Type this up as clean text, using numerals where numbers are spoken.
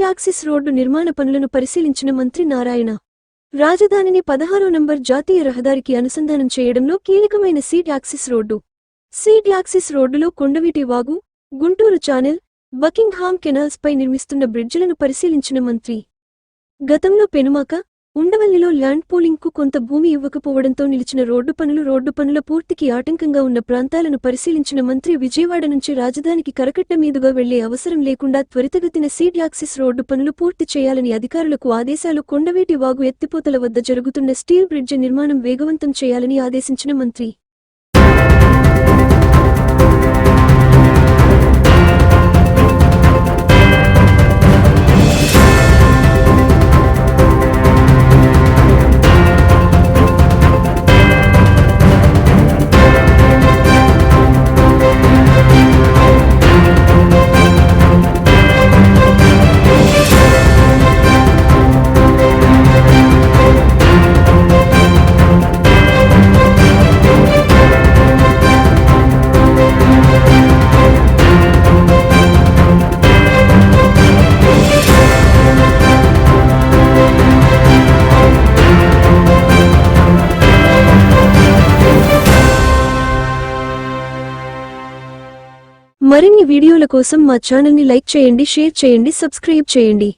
Axis road నిర్మాణ పనులను పరిశీలించిన మంత్రి నారాయణ. రాజధానిని 16వ నంబర్ జాతీయ రహదారికి అనుసంధానం చేయడంలో కీలకమైన seed axis road. Seed axis రోడ్డులో Kondaveeti Vagu, Guntur channel, Buckingham canals పై నిర్మిస్తున్న బ్రిడ్జిలను పరిశీలించిన మంత్రి. గతంలో పెనుమాక, ఉండవల్లిలో ల్యాండ్ పూలింగ్కు కొంత భూమి ఇవ్వకపోవడంతో నిలిచిన రోడ్డు పనుల పూర్తికి ఆటంకంగా ఉన్న ప్రాంతాలను పరిశీలించిన మంత్రి విజయవాడ నుంచి రాజధానికి కరకట్ట మీదుగా వెళ్లే అవసరం లేకుండా త్వరితగతిన సీడ్ యాక్సిస్ రోడ్డు పనులు పూర్తి చేయాలని అధికారులకు ఆదేశాలు. కొండవీటి వాగు ఎత్తిపోతల వద్ద జరుగుతున్న స్టీల్ బ్రిడ్జి నిర్మాణం వేగవంతం చేయాలని ఆదేశించిన మంత్రి. మరిన్ని వీడియోల కోసం మా ఛానల్ని లైక్ చేయండి, షేర్ చేయండి, సబ్స్క్రైబ్ చేయండి.